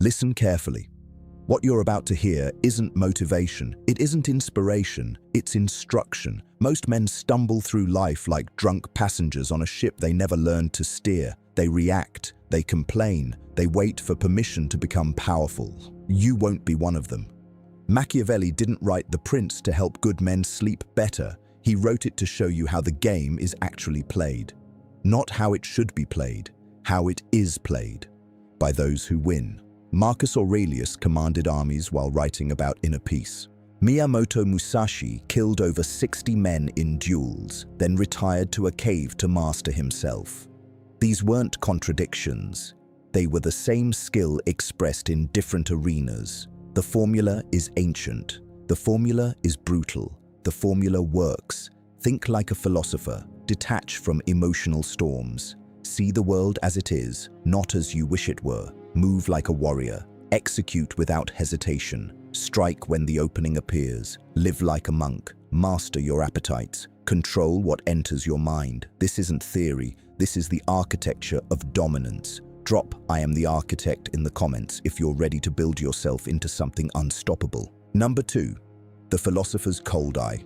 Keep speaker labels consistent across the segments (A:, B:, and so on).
A: Listen carefully. What you're about to hear isn't motivation, it isn't inspiration, it's instruction. Most men stumble through life like drunk passengers on a ship they never learned to steer. They react, they complain, they wait for permission to become powerful. You won't be one of them. Machiavelli didn't write The Prince to help good men sleep better. He wrote it to show you how the game is actually played. Not how it should be played, how it is played, by those who win. Marcus Aurelius commanded armies while writing about inner peace. Miyamoto Musashi killed over 60 men in duels, then retired to a cave to master himself. These weren't contradictions. They were the same skill expressed in different arenas. The formula is ancient. The formula is brutal. The formula works. Think like a philosopher. Detach from emotional storms. See the world as it is, not as you wish it were. Move like a warrior. Execute without hesitation. Strike when the opening appears. Live like a monk. Master your appetites. Control what enters your mind. This isn't theory. This is the architecture of dominance. Drop "I am the architect" in the comments if you're ready to build yourself into something unstoppable. Number 2. The philosopher's cold eye.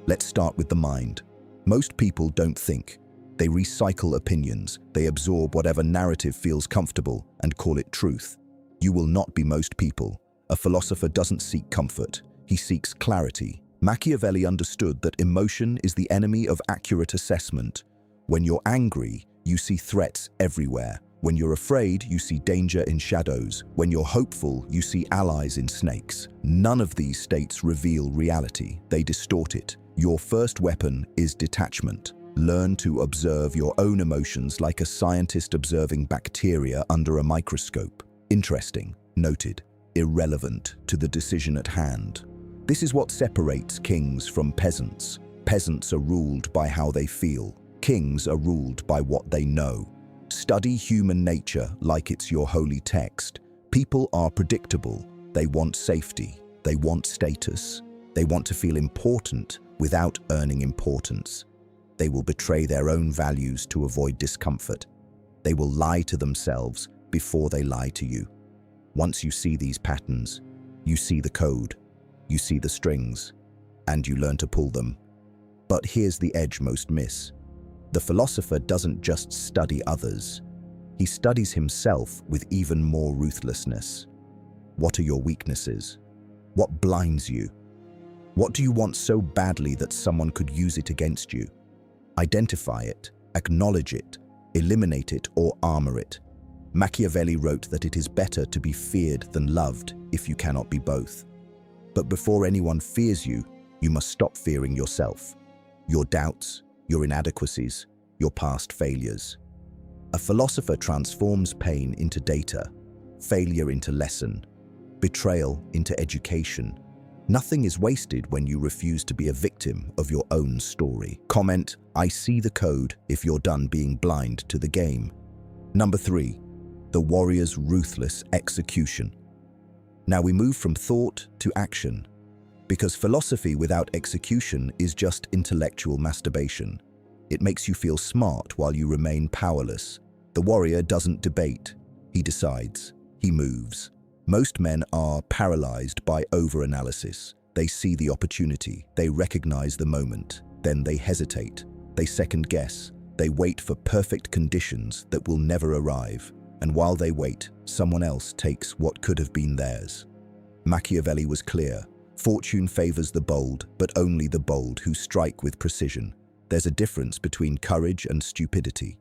A: Let's start with the mind. Most people don't think. They recycle opinions. They absorb whatever narrative feels comfortable and call it truth. You will not be most people. A philosopher doesn't seek comfort. He seeks clarity. Machiavelli understood that emotion is the enemy of accurate assessment. When you're angry, you see threats everywhere. When you're afraid, you see danger in shadows. When you're hopeful, you see allies in snakes. None of these states reveal reality. They distort it. Your first weapon is detachment. Learn to observe your own emotions like a scientist observing bacteria under a microscope. Interesting, noted, irrelevant to the decision at hand. This is what separates kings from peasants. Peasants are ruled by how they feel. Kings are ruled by what they know. Study human nature like it's your holy text. People are predictable. They want safety. They want status. They want to feel important without earning importance. They will betray their own values to avoid discomfort. They will lie to themselves before they lie to you. Once you see these patterns, you see the code, you see the strings, and you learn to pull them. But here's the edge most miss. The philosopher doesn't just study others. He studies himself with even more ruthlessness. What are your weaknesses? What blinds you? What do you want so badly that someone could use it against you? Identify it, acknowledge it, eliminate it, or armor it. Machiavelli wrote that it is better to be feared than loved if you cannot be both. But before anyone fears you, you must stop fearing yourself, your doubts, your inadequacies, your past failures. A philosopher transforms pain into data, failure into lesson, betrayal into education. Nothing is wasted when you refuse to be a victim of your own story. Comment, "I see the code" if you're done being blind to the game. Number 3, the warrior's ruthless execution. Now we move from thought to action, because philosophy without execution is just intellectual masturbation. It makes you feel smart while you remain powerless. The warrior doesn't debate. He decides. He moves. Most men are paralyzed by overanalysis. They see the opportunity. They recognize the moment. Then they hesitate. They second guess. They wait for perfect conditions that will never arrive. And while they wait, someone else takes what could have been theirs. Machiavelli was clear. Fortune favors the bold, but only the bold who strike with precision. There's a difference between courage and stupidity.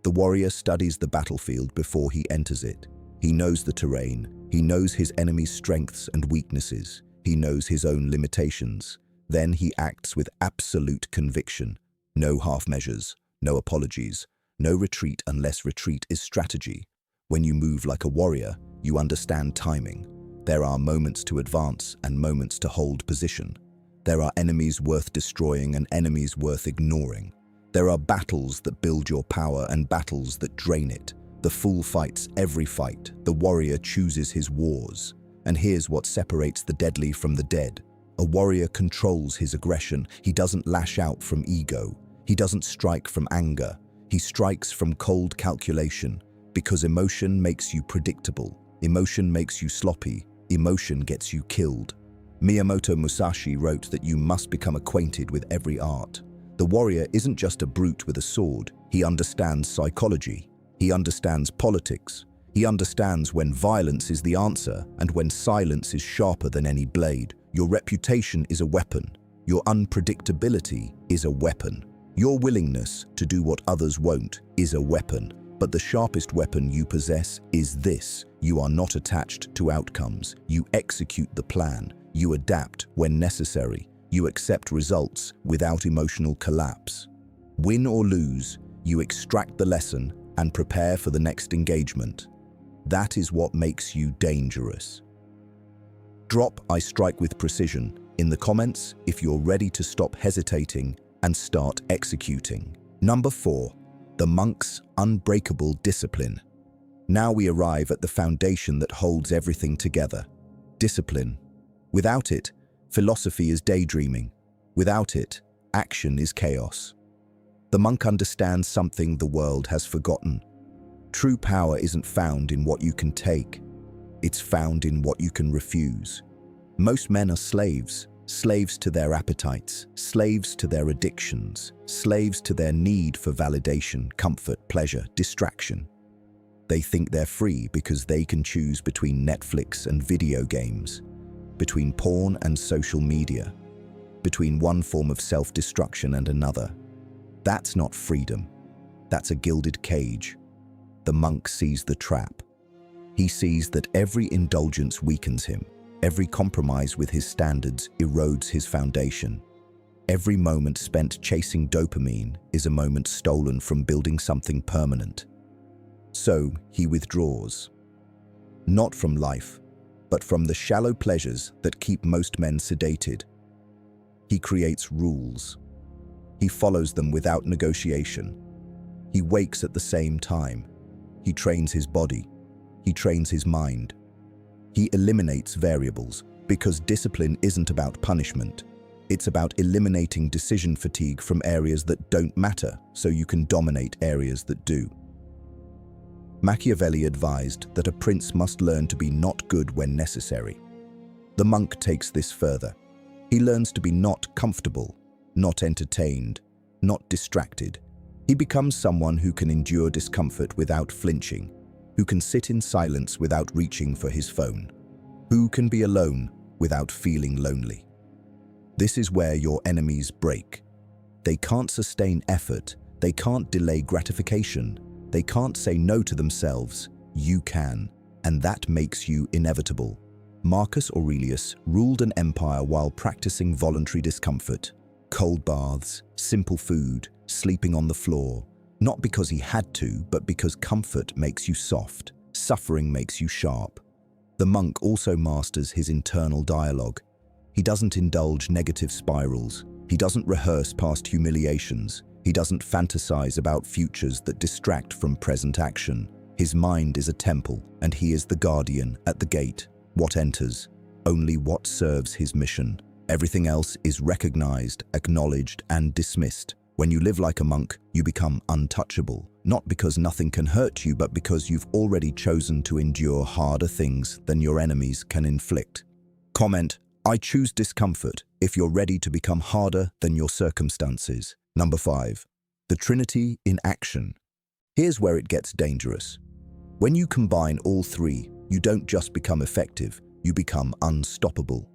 A: The warrior studies the battlefield before he enters it. He knows the terrain. He knows his enemy's strengths and weaknesses. He knows his own limitations. Then he acts with absolute conviction. No half measures, no apologies, no retreat unless retreat is strategy. When you move like a warrior, you understand timing. There are moments to advance and moments to hold position. There are enemies worth destroying and enemies worth ignoring. There are battles that build your power and battles that drain it. The fool fights every fight. The warrior chooses his wars. And here's what separates the deadly from the dead. A warrior controls his aggression. He doesn't lash out from ego. He doesn't strike from anger. He strikes from cold calculation, because emotion makes you predictable. Emotion makes you sloppy. Emotion gets you killed. Miyamoto Musashi wrote that you must become acquainted with every art. The warrior isn't just a brute with a sword. He understands psychology. He understands politics. He understands when violence is the answer and when silence is sharper than any blade. Your reputation is a weapon. Your unpredictability is a weapon. Your willingness to do what others won't is a weapon. But the sharpest weapon you possess is this: you are not attached to outcomes. You execute the plan. You adapt when necessary. You accept results without emotional collapse. Win or lose, you extract the lesson and prepare for the next engagement. That is what makes you dangerous. Drop "I strike with precision" in the comments if you're ready to stop hesitating and start executing. Number 4. The monk's unbreakable discipline. Now we arrive at the foundation that holds everything together. Discipline. Without it, philosophy is daydreaming. Without it, action is chaos. The monk understands something the world has forgotten. True power isn't found in what you can take. It's found in what you can refuse. Most men are slaves. Slaves to their appetites, slaves to their addictions, slaves to their need for validation, comfort, pleasure, distraction. They think they're free because they can choose between Netflix and video games, between porn and social media, between one form of self-destruction and another. That's not freedom. That's a gilded cage. The monk sees the trap. He sees that every indulgence weakens him. Every compromise with his standards erodes his foundation. Every moment spent chasing dopamine is a moment stolen from building something permanent. So he withdraws. Not from life, but from the shallow pleasures that keep most men sedated. He creates rules. He follows them without negotiation. He wakes at the same time. He trains his body. He trains his mind. He eliminates variables, because discipline isn't about punishment. It's about eliminating decision fatigue from areas that don't matter so you can dominate areas that do. Machiavelli advised that a prince must learn to be not good when necessary. The monk takes this further. He learns to be not comfortable, not entertained, not distracted. He becomes someone who can endure discomfort without flinching, who can sit in silence without reaching for his phone, who can be alone without feeling lonely. This is where your enemies break. They can't sustain effort, they can't delay gratification, they can't say no to themselves. You can, and that makes you inevitable. Marcus Aurelius ruled an empire while practicing voluntary discomfort, cold baths, simple food, sleeping on the floor. Not because he had to, but because comfort makes you soft, suffering makes you sharp. The monk also masters his internal dialogue. He doesn't indulge negative spirals. He doesn't rehearse past humiliations. He doesn't fantasize about futures that distract from present action. His mind is a temple, and he is the guardian at the gate. What enters? Only what serves his mission. Everything else is recognized, acknowledged, and dismissed. When you live like a monk, you become untouchable, not because nothing can hurt you, but because you've already chosen to endure harder things than your enemies can inflict. Comment, "I choose discomfort," if you're ready to become harder than your circumstances. Number 5. The Trinity in action. Here's where it gets dangerous. When you combine all three, you don't just become effective, you become unstoppable.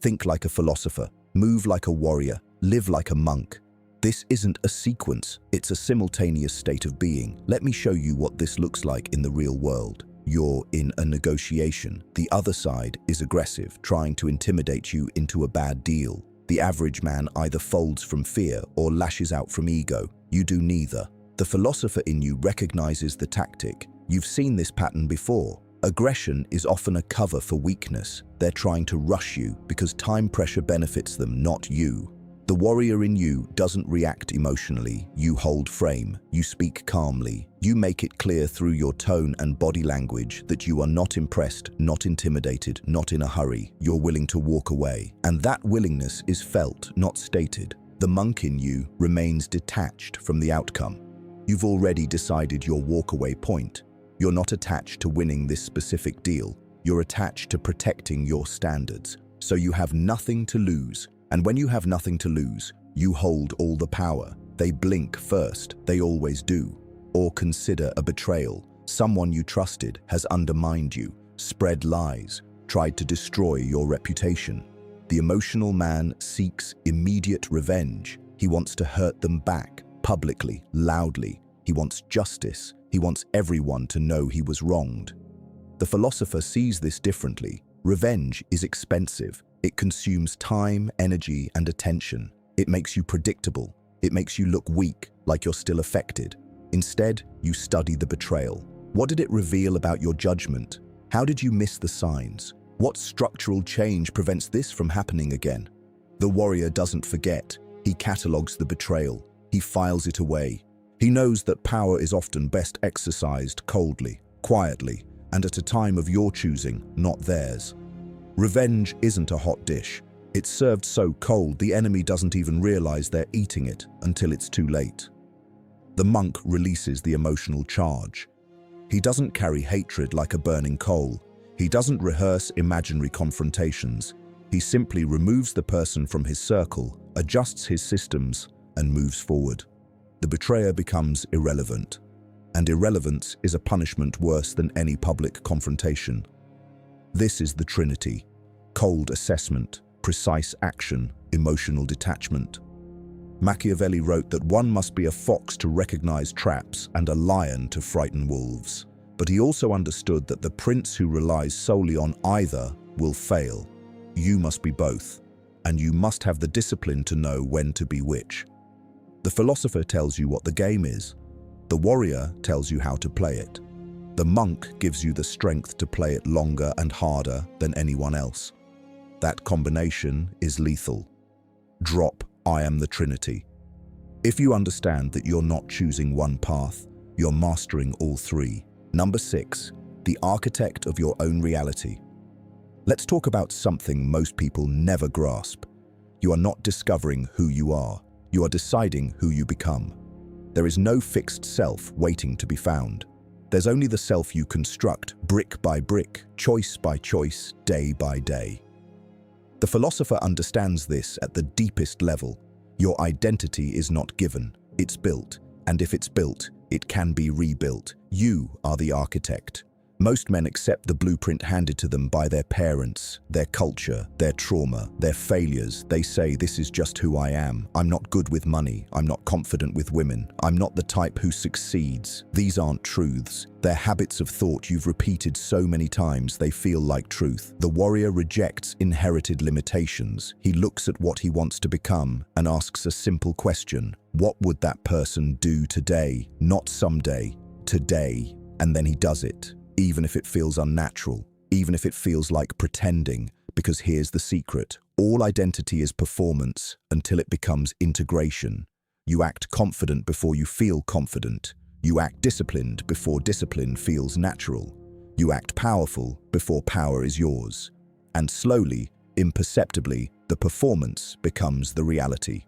A: Think like a philosopher, move like a warrior, live like a monk. This isn't a sequence, it's a simultaneous state of being. Let me show you what this looks like in the real world. You're in a negotiation. The other side is aggressive, trying to intimidate you into a bad deal. The average man either folds from fear or lashes out from ego. You do neither. The philosopher in you recognizes the tactic. You've seen this pattern before. Aggression is often a cover for weakness. They're trying to rush you because time pressure benefits them, not you. The warrior in you doesn't react emotionally. You hold frame. You speak calmly. You make it clear through your tone and body language that you are not impressed, not intimidated, not in a hurry. You're willing to walk away. And that willingness is felt, not stated. The monk in you remains detached from the outcome. You've already decided your walkaway point. You're not attached to winning this specific deal. You're attached to protecting your standards. So you have nothing to lose. And when you have nothing to lose, you hold all the power. They blink first, they always do. Or consider a betrayal. Someone you trusted has undermined you, spread lies, tried to destroy your reputation. The emotional man seeks immediate revenge. He wants to hurt them back, publicly, loudly. He wants justice. He wants everyone to know he was wronged. The philosopher sees this differently. Revenge is expensive. It consumes time, energy, and attention. It makes you predictable. It makes you look weak, like you're still affected. Instead, you study the betrayal. What did it reveal about your judgment? How did you miss the signs? What structural change prevents this from happening again? The warrior doesn't forget. He catalogues the betrayal. He files it away. He knows that power is often best exercised coldly, quietly, and at a time of your choosing, not theirs. Revenge isn't a hot dish. It's served so cold the enemy doesn't even realize they're eating it until it's too late. The monk releases the emotional charge. He doesn't carry hatred like a burning coal. He doesn't rehearse imaginary confrontations. He simply removes the person from his circle, adjusts his systems, and moves forward. The betrayer becomes irrelevant, and irrelevance is a punishment worse than any public confrontation. This is the trinity: cold assessment, precise action, emotional detachment. Machiavelli wrote that one must be a fox to recognize traps and a lion to frighten wolves. But he also understood that the prince who relies solely on either will fail. You must be both, and you must have the discipline to know when to be which. The philosopher tells you what the game is. The warrior tells you how to play it. The monk gives you the strength to play it longer and harder than anyone else. That combination is lethal. Drop "I am the Trinity." If you understand that you're not choosing one path, you're mastering all three. Number 6, the architect of your own reality. Let's talk about something most people never grasp. You are not discovering who you are. You are deciding who you become. There is no fixed self waiting to be found. There's only the self you construct, brick by brick, choice by choice, day by day. The philosopher understands this at the deepest level. Your identity is not given, it's built. And if it's built, it can be rebuilt. You are the architect. Most men accept the blueprint handed to them by their parents, their culture, their trauma, their failures. They say, "This is just who I am. I'm not good with money. I'm not confident with women. I'm not the type who succeeds." These aren't truths. They're habits of thought you've repeated so many times they feel like truth. The warrior rejects inherited limitations. He looks at what he wants to become and asks a simple question: what would that person do today? Not someday, today. And then he does it. Even if it feels unnatural, even if it feels like pretending, because here's the secret. All identity is performance until it becomes integration. You act confident before you feel confident. You act disciplined before discipline feels natural. You act powerful before power is yours. And slowly, imperceptibly, the performance becomes the reality.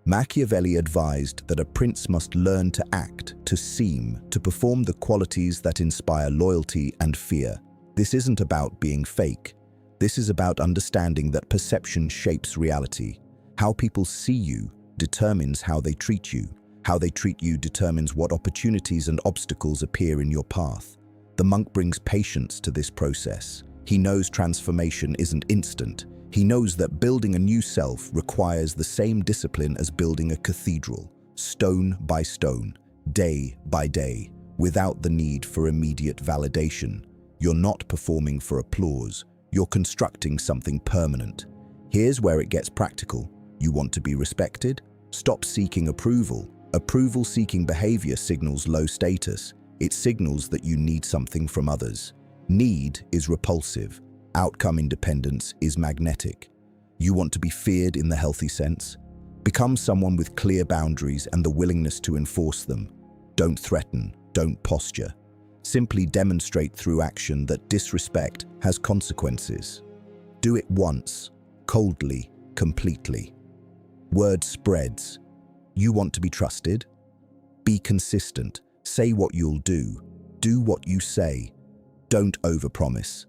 A: Machiavelli advised that a prince must learn to act, to seem, to perform the qualities that inspire loyalty and fear. This isn't about being fake. This is about understanding that perception shapes reality. How people see you determines how they treat you. How they treat you determines what opportunities and obstacles appear in your path. The monk brings patience to this process. He knows transformation isn't instant. He knows that building a new self requires the same discipline as building a cathedral, stone by stone, day by day, without the need for immediate validation. You're not performing for applause. You're constructing something permanent. Here's where it gets practical. You want to be respected? Stop seeking approval. Approval-seeking behavior signals low status. It signals that you need something from others. Need is repulsive. Outcome independence is magnetic. You want to be feared in the healthy sense? Become someone with clear boundaries and the willingness to enforce them. Don't threaten, don't posture. Simply demonstrate through action that disrespect has consequences. Do it once, coldly, completely. Word spreads. You want to be trusted? Be consistent. Say what you'll do. Do what you say. Don't overpromise.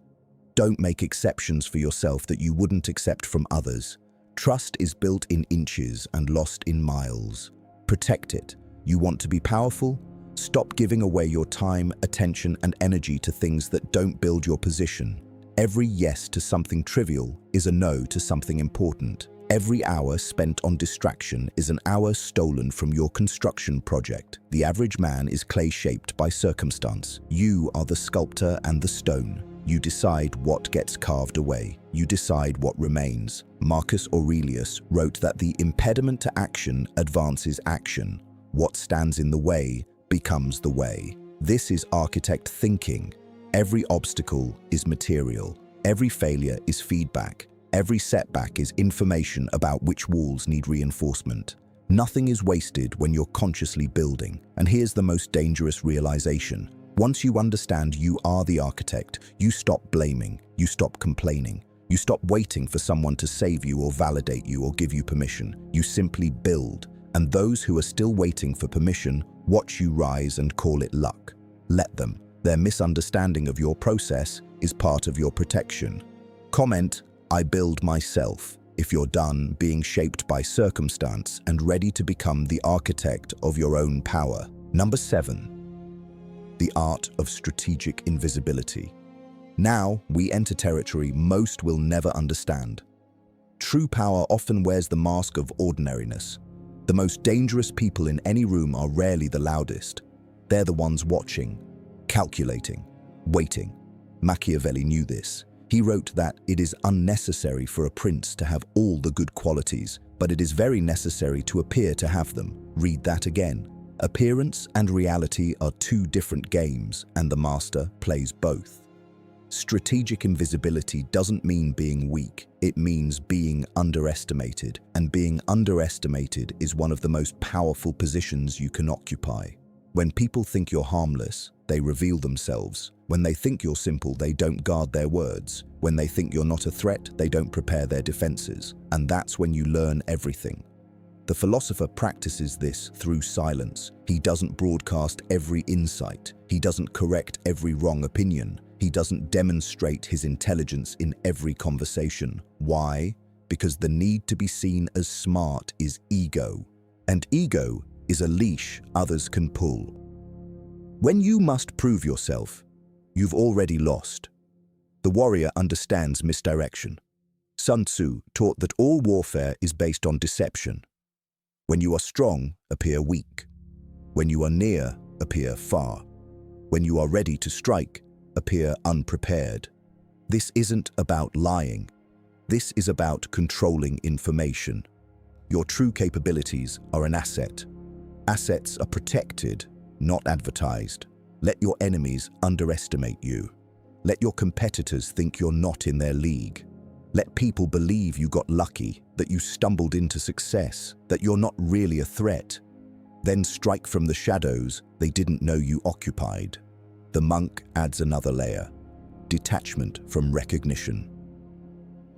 A: Don't make exceptions for yourself that you wouldn't accept from others. Trust is built in inches and lost in miles. Protect it. You want to be powerful? Stop giving away your time, attention, and energy to things that don't build your position. Every yes to something trivial is a no to something important. Every hour spent on distraction is an hour stolen from your construction project. The average man is clay-shaped by circumstance. You are the sculptor and the stone. You decide what gets carved away. You decide what remains. Marcus Aurelius wrote that the impediment to action advances action. What stands in the way becomes the way. This is architect thinking. Every obstacle is material. Every failure is feedback. Every setback is information about which walls need reinforcement. Nothing is wasted when you're consciously building. And here's the most dangerous realization. Once you understand you are the architect, you stop blaming, you stop complaining, you stop waiting for someone to save you or validate you or give you permission. You simply build. And those who are still waiting for permission watch you rise and call it luck. Let them. Their misunderstanding of your process is part of your protection. Comment, "I build myself," if you're done being shaped by circumstance and ready to become the architect of your own power. Number 7. The art of strategic invisibility. Now, we enter territory most will never understand. True power often wears the mask of ordinariness. The most dangerous people in any room are rarely the loudest. They're the ones watching, calculating, waiting. Machiavelli knew this. He wrote that it is unnecessary for a prince to have all the good qualities, but it is very necessary to appear to have them. Read that again. Appearance and reality are two different games, and the master plays both. Strategic invisibility doesn't mean being weak, it means being underestimated, and being underestimated is one of the most powerful positions you can occupy. When people think you're harmless, they reveal themselves. When they think you're simple, they don't guard their words. When they think you're not a threat, they don't prepare their defenses. And that's when you learn everything. The philosopher practices this through silence. He doesn't broadcast every insight. He doesn't correct every wrong opinion. He doesn't demonstrate his intelligence in every conversation. Why? Because the need to be seen as smart is ego. And ego is a leash others can pull. When you must prove yourself, you've already lost. The warrior understands misdirection. Sun Tzu taught that all warfare is based on deception. When you are strong, appear weak. When you are near, appear far. When you are ready to strike, appear unprepared. This isn't about lying. This is about controlling information. Your true capabilities are an asset. Assets are protected, not advertised. Let your enemies underestimate you. Let your competitors think you're not in their league. Let people believe you got lucky, that you stumbled into success, that you're not really a threat. Then strike from the shadows they didn't know you occupied. The monk adds another layer: detachment from recognition.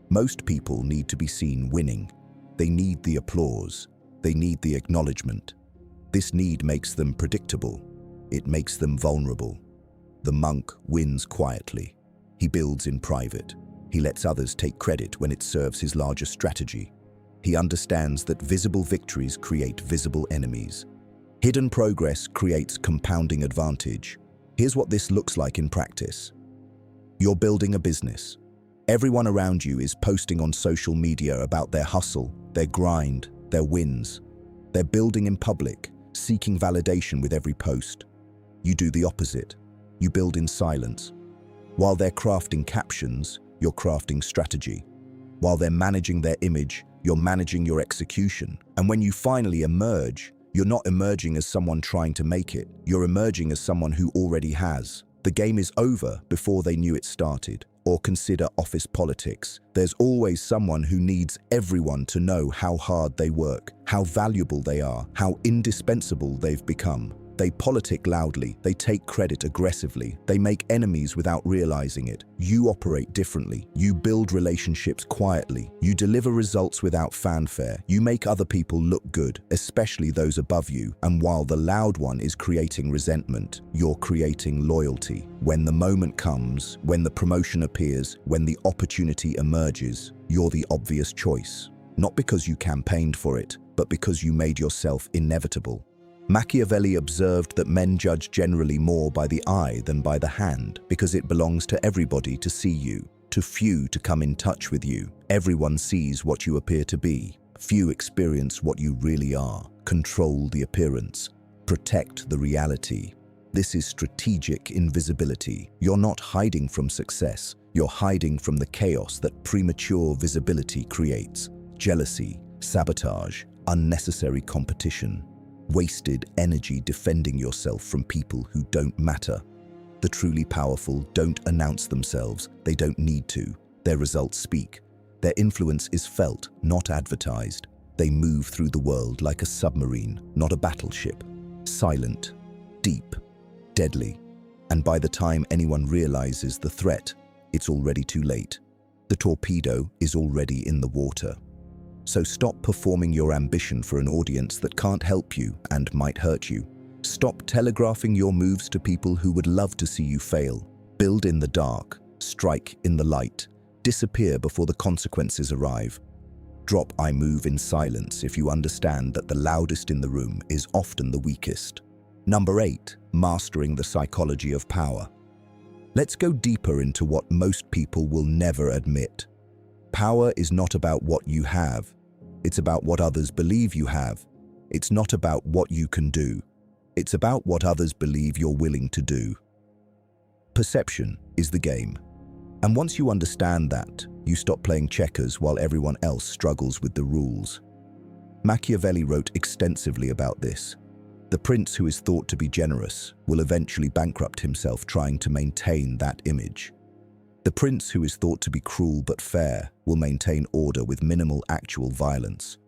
A: Most people need to be seen winning. They need the applause. They need the acknowledgement. This need makes them predictable. It makes them vulnerable. The monk wins quietly. He builds in private. He lets others take credit when it serves his larger strategy. He understands that visible victories create visible enemies. Hidden progress creates compounding advantage. Here's what this looks like in practice. You're building a business. Everyone around you is posting on social media about their hustle, their grind, their wins. They're building in public, seeking validation with every post. You do the opposite. You build in silence. While they're crafting captions, you're crafting strategy. While they're managing their image, you're managing your execution. And when you finally emerge, you're not emerging as someone trying to make it. You're emerging as someone who already has. The game is over before they knew it started. Or consider office politics. There's always someone who needs everyone to know how hard they work, how valuable they are, how indispensable they've become. They politic loudly, they take credit aggressively, they make enemies without realizing it. You operate differently. You build relationships quietly. You deliver results without fanfare. You make other people look good, especially those above you. And while the loud one is creating resentment, you're creating loyalty. When the moment comes, when the promotion appears, when the opportunity emerges, you're the obvious choice. Not because you campaigned for it, but because you made yourself inevitable. Machiavelli observed that men judge generally more by the eye than by the hand, because it belongs to everybody to see you, to few to come in touch with you. Everyone sees what you appear to be. Few experience what you really are. Control the appearance. Protect the reality. This is strategic invisibility. You're not hiding from success. You're hiding from the chaos that premature visibility creates. Jealousy, sabotage, unnecessary competition. Wasted energy defending yourself from people who don't matter. The truly powerful don't announce themselves. They don't need to. Their results speak. Their influence is felt, not advertised. They move through the world like a submarine, not a battleship. Silent, deep, deadly. And by the time anyone realizes the threat, it's already too late. The torpedo is already in the water. So stop performing your ambition for an audience that can't help you and might hurt you. Stop telegraphing your moves to people who would love to see you fail. Build in the dark, strike in the light, disappear before the consequences arrive. Drop "I move in silence" if you understand that the loudest in the room is often the weakest. Number 8, mastering the psychology of power. Let's go deeper into what most people will never admit. Power is not about what you have. It's about what others believe you have. It's not about what you can do. It's about what others believe you're willing to do. Perception is the game. And once you understand that, you stop playing checkers while everyone else struggles with the rules. Machiavelli wrote extensively about this. The prince who is thought to be generous will eventually bankrupt himself trying to maintain that image. The prince who is thought to be cruel but fair will maintain order with minimal actual violence.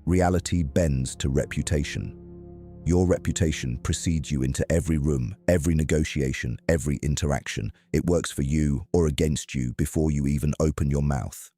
A: Reality bends to reputation. Your reputation precedes you into every room, every negotiation, every interaction. It works for you or against you before you even open your mouth.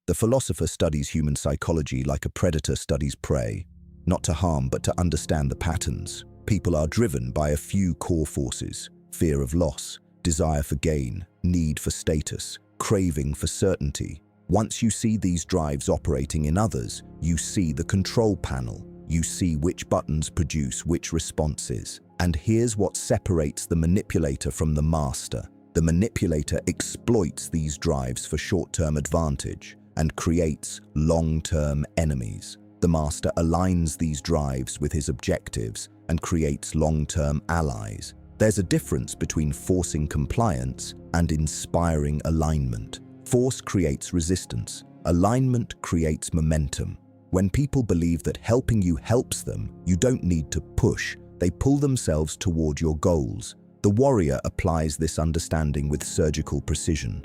A: The philosopher studies human psychology like a predator studies prey, not to harm but to understand the patterns. People are driven by a few core forces: fear of loss, desire for gain, need for status, craving for certainty. Once you see these drives operating in others, you see the control panel. You see which buttons produce which responses. And here's what separates the manipulator from the master. The manipulator exploits these drives for short-term advantage and creates long-term enemies. The master aligns these drives with his objectives and creates long-term allies. There's a difference between forcing compliance and inspiring alignment. Force creates resistance. Alignment creates momentum. When people believe that helping you helps them, you don't need to push. They pull themselves toward your goals. The warrior applies this understanding with surgical precision.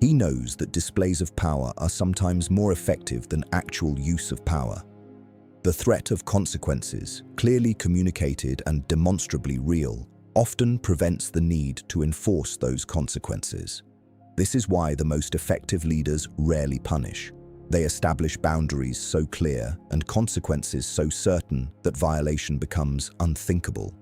A: He knows that displays of power are sometimes more effective than actual use of power. The threat of consequences, clearly communicated and demonstrably real, often prevents the need to enforce those consequences. This is why the most effective leaders rarely punish. They establish boundaries so clear and consequences so certain that violation becomes unthinkable.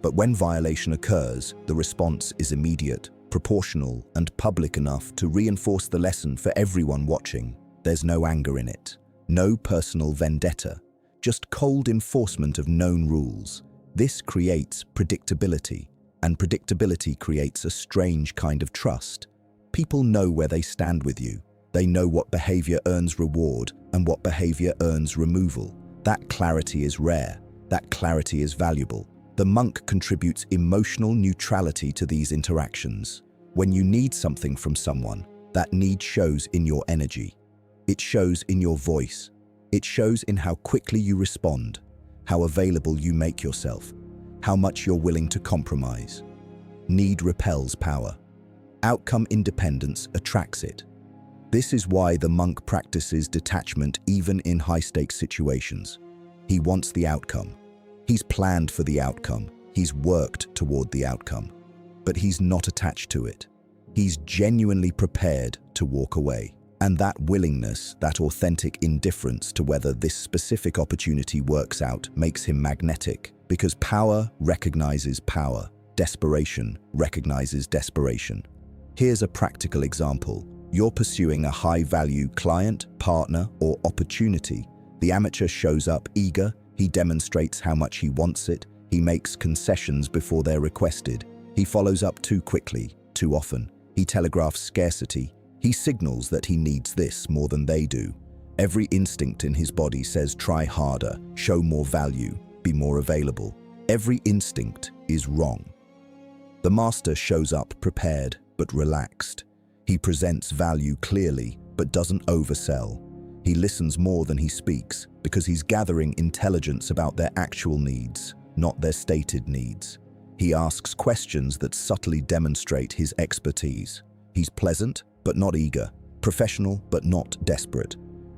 A: But when violation occurs, the response is immediate, proportional, and public enough to reinforce the lesson for everyone watching. There's no anger in it, no personal vendetta, just cold enforcement of known rules. This creates predictability, and predictability creates a strange kind of trust. People know where they stand with you. They know what behavior earns reward and what behavior earns removal. That clarity is rare. That clarity is valuable. The monk contributes emotional neutrality to these interactions. When you need something from someone, that need shows in your energy. It shows in your voice. It shows in how quickly you respond, how available you make yourself, how much you're willing to compromise. Need repels power. Outcome independence attracts it. This is why the monk practices detachment even in high-stakes situations. He wants the outcome. He's planned for the outcome. He's worked toward the outcome. But he's not attached to it. He's genuinely prepared to walk away. And that willingness, that authentic indifference to whether this specific opportunity works out, makes him magnetic. Because power recognizes power. Desperation recognizes desperation. Here's a practical example. You're pursuing a high-value client, partner, or opportunity. The amateur shows up eager. He demonstrates how much he wants it. He makes concessions before they're requested. He follows up too quickly, too often. He telegraphs scarcity. He signals that he needs this more than they do. Every instinct in his body says try harder, show more value, be more available. Every instinct is wrong. The master shows up prepared but relaxed. He presents value clearly but doesn't oversell. He listens more than he speaks because he's gathering intelligence about their actual needs, not their stated needs. He asks questions that subtly demonstrate his expertise. He's pleasant but not eager, professional but not desperate.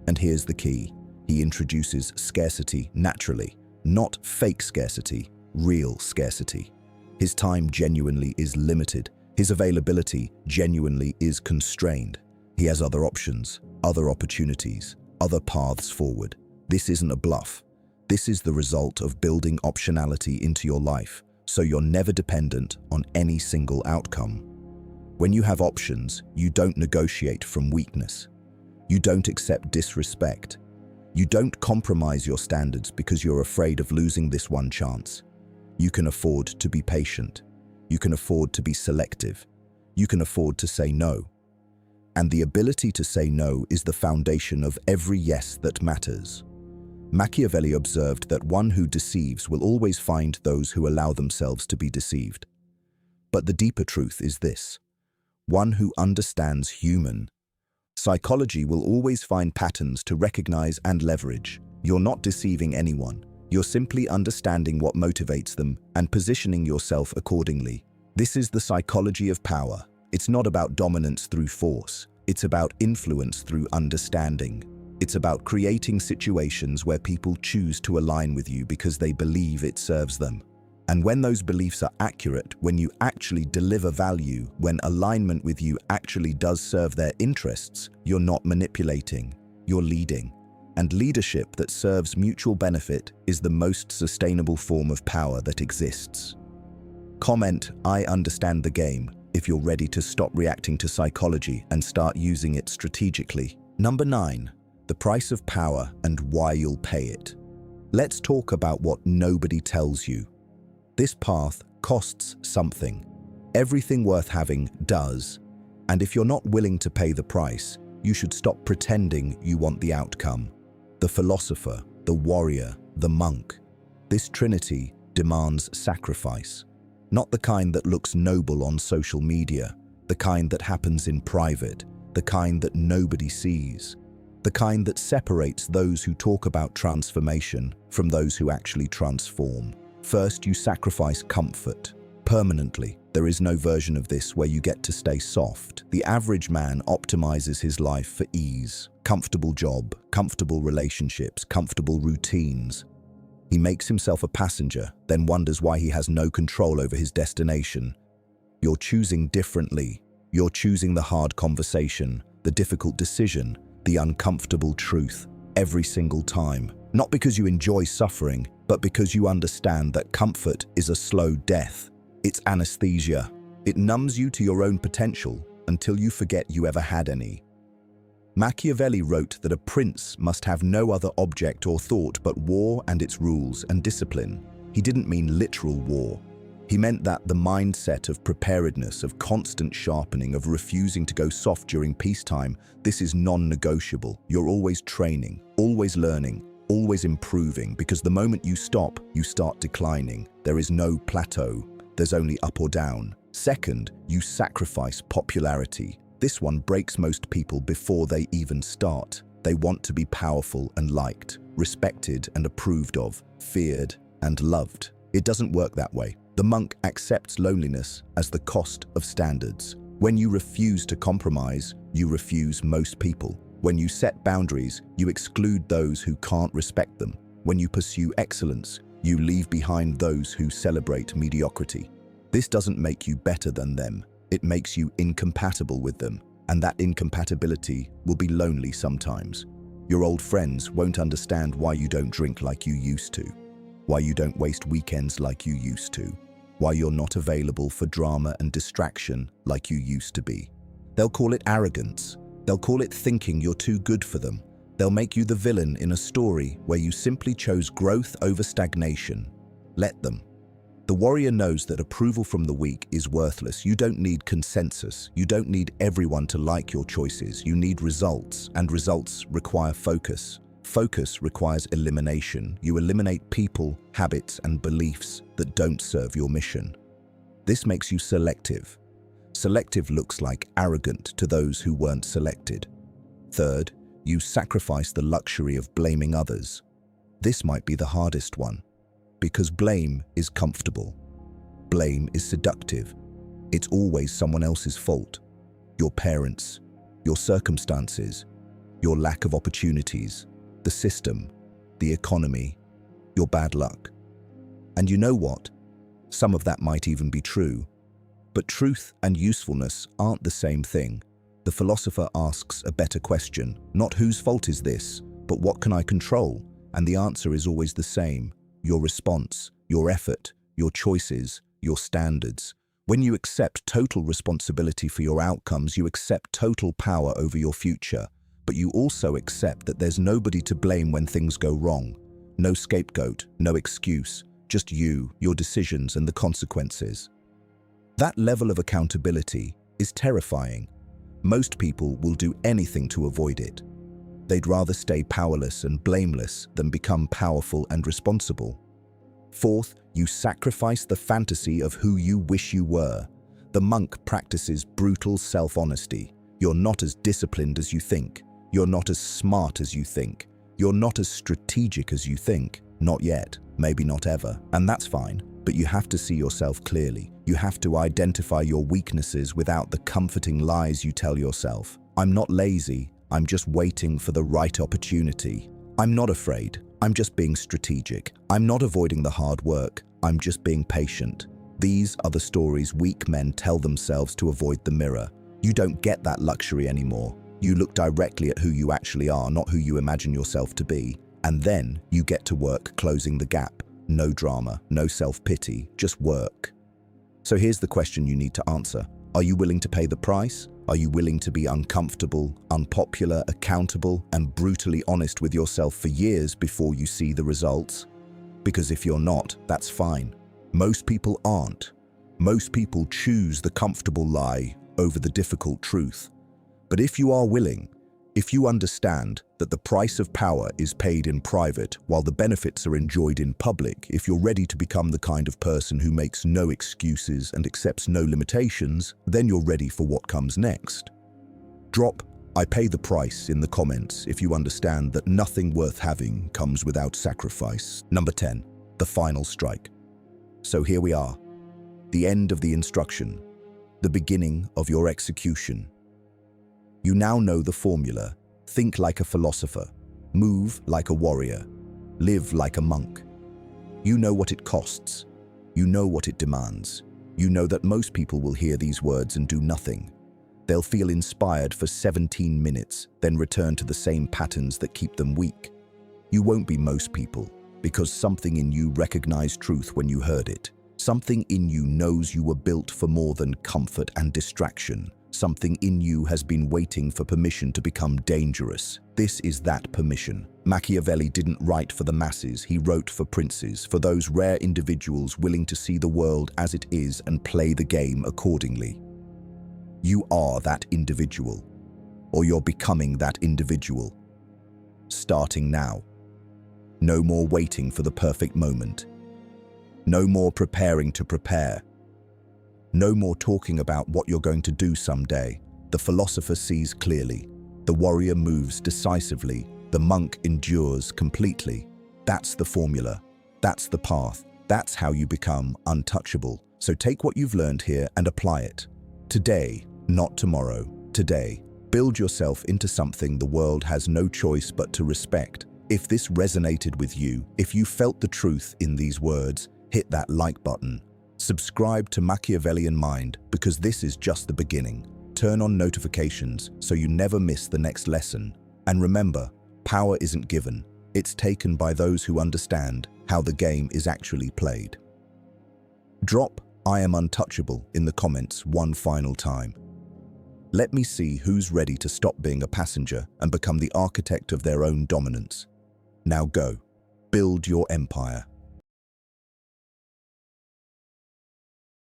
A: And here's the key. He introduces scarcity naturally, not fake scarcity, real scarcity. His time genuinely is limited. His availability genuinely is constrained. He has other options, other opportunities, other paths forward. This isn't a bluff. This is the result of building optionality into your life, so you're never dependent on any single outcome. When you have options, you don't negotiate from weakness. You don't accept disrespect. You don't compromise your standards because you're afraid of losing this one chance. You can afford to be patient. You can afford to be selective. You can afford to say no. And the ability to say no is the foundation of every yes that matters. Machiavelli observed that one who deceives will always find those who allow themselves to be deceived. But the deeper truth is this: one who understands human psychology will always find patterns to recognize and leverage. You're not deceiving anyone. You're simply understanding what motivates them and positioning yourself accordingly. This is the psychology of power. It's not about dominance through force. It's about influence through understanding. It's about creating situations where people choose to align with you because they believe it serves them. And when those beliefs are accurate, when you actually deliver value, when alignment with you actually does serve their interests, you're not manipulating, you're leading. And leadership that serves mutual benefit is the most sustainable form of power that exists. Comment, I understand the game, if you're ready to stop reacting to psychology and start using it strategically. Number 9, the price of power and why you'll pay it. Let's talk about what nobody tells you. This path costs something. Everything worth having does. And if you're not willing to pay the price, you should stop pretending you want the outcome. The philosopher, the warrior, the monk. This trinity demands sacrifice. Not the kind that looks noble on social media, the kind that happens in private, the kind that nobody sees, the kind that separates those who talk about transformation from those who actually transform. First, you sacrifice comfort. Permanently. There is no version of this where you get to stay soft. The average man optimizes his life for ease. Comfortable job, comfortable relationships, comfortable routines. He makes himself a passenger, then wonders why he has no control over his destination. You're choosing differently. You're choosing the hard conversation, the difficult decision, the uncomfortable truth, every single time. Not because you enjoy suffering, but because you understand that comfort is a slow death. It's anesthesia. It numbs you to your own potential until you forget you ever had any. Machiavelli wrote that a prince must have no other object or thought but war and its rules and discipline. He didn't mean literal war. He meant that the mindset of preparedness, of constant sharpening, of refusing to go soft during peacetime, this is non-negotiable. You're always training, always learning, always improving, because the moment you stop, you start declining. There is no plateau. There's only up or down. Second, you sacrifice popularity. This one breaks most people before they even start. They want to be powerful and liked, respected and approved of, feared and loved. It doesn't work that way. The monk accepts loneliness as the cost of standards. When you refuse to compromise, you refuse most people. When you set boundaries, you exclude those who can't respect them. When you pursue excellence, You leave behind those who celebrate mediocrity. This doesn't make you better than them. It makes you incompatible with them, and that incompatibility will be lonely sometimes. Your old friends won't understand why you don't drink like you used to, why you don't waste weekends like you used to, why you're not available for drama and distraction like you used to be. They'll call it arrogance. They'll call it thinking you're too good for them. They'll make you the villain in a story where you simply chose growth over stagnation. Let them. The warrior knows that approval from the weak is worthless. You don't need consensus. You don't need everyone to like your choices. You need results, and results require focus. Focus requires elimination. You eliminate people, habits, and beliefs that don't serve your mission. This makes you selective. Selective looks like arrogant to those who weren't selected. Third, you sacrifice the luxury of blaming others. This might be the hardest one, because blame is comfortable. Blame is seductive. It's always someone else's fault. Your parents, your circumstances, your lack of opportunities, the system, the economy, your bad luck. And you know what? Some of that might even be true. But truth and usefulness aren't the same thing. The philosopher asks a better question, not whose fault is this, but what can I control? And the answer is always the same: your response, your effort, your choices, your standards. When you accept total responsibility for your outcomes, you accept total power over your future. But you also accept that there's nobody to blame when things go wrong. No scapegoat, no excuse, just you, your decisions, and the consequences. That level of accountability is terrifying. Most people will do anything to avoid it. They'd rather stay powerless and blameless than become powerful and responsible. Fourth, you sacrifice the fantasy of who you wish you were. The monk practices brutal self-honesty. You're not as disciplined as you think. You're not as smart as you think. You're not as strategic as you think. Not yet, maybe not ever, and that's fine. But you have to see yourself clearly. You have to identify your weaknesses without the comforting lies you tell yourself. I'm not lazy, I'm just waiting for the right opportunity. I'm not afraid, I'm just being strategic. I'm not avoiding the hard work, I'm just being patient. These are the stories weak men tell themselves to avoid the mirror. You don't get that luxury anymore. You look directly at who you actually are, not who you imagine yourself to be. And then you get to work closing the gap. No drama, no self-pity, just work. So here's the question you need to answer. Are you willing to pay the price? Are you willing to be uncomfortable, unpopular, accountable, and brutally honest with yourself for years before you see the results? Because if you're not, that's fine. Most people aren't. Most people choose the comfortable lie over the difficult truth. But if you are willing, if you understand that the price of power is paid in private while the benefits are enjoyed in public, if you're ready to become the kind of person who makes no excuses and accepts no limitations, then you're ready for what comes next. Drop "I pay the price" in the comments if you understand that nothing worth having comes without sacrifice. Number 10, the final strike. So here we are, the end of the instruction, the beginning of your execution. You now know the formula. Think like a philosopher, move like a warrior, live like a monk. You know what it costs. You know what it demands. You know that most people will hear these words and do nothing. They'll feel inspired for 17 minutes, then return to the same patterns that keep them weak. You won't be most people, because something in you recognized truth when you heard it. Something in you knows you were built for more than comfort and distraction. Something in you has been waiting for permission to become dangerous. This is that permission. Machiavelli didn't write for the masses, he wrote for princes, for those rare individuals willing to see the world as it is and play the game accordingly. You are that individual, or you're becoming that individual. Starting now. No more waiting for the perfect moment. No more preparing to prepare. No more talking about what you're going to do someday. The philosopher sees clearly. The warrior moves decisively. The monk endures completely. That's the formula. That's the path. That's how you become untouchable. So take what you've learned here and apply it. Today, not tomorrow. Today. Build yourself into something the world has no choice but to respect. If this resonated with you, if you felt the truth in these words, hit that like button. Subscribe to Machiavellian Mind because this is just the beginning. Turn on notifications so you never miss the next lesson. And remember, power isn't given, it's taken by those who understand how the game is actually played. Drop "I am untouchable" in the comments one final time. Let me see who's ready to stop being a passenger and become the architect of their own dominance. Now go, build your empire.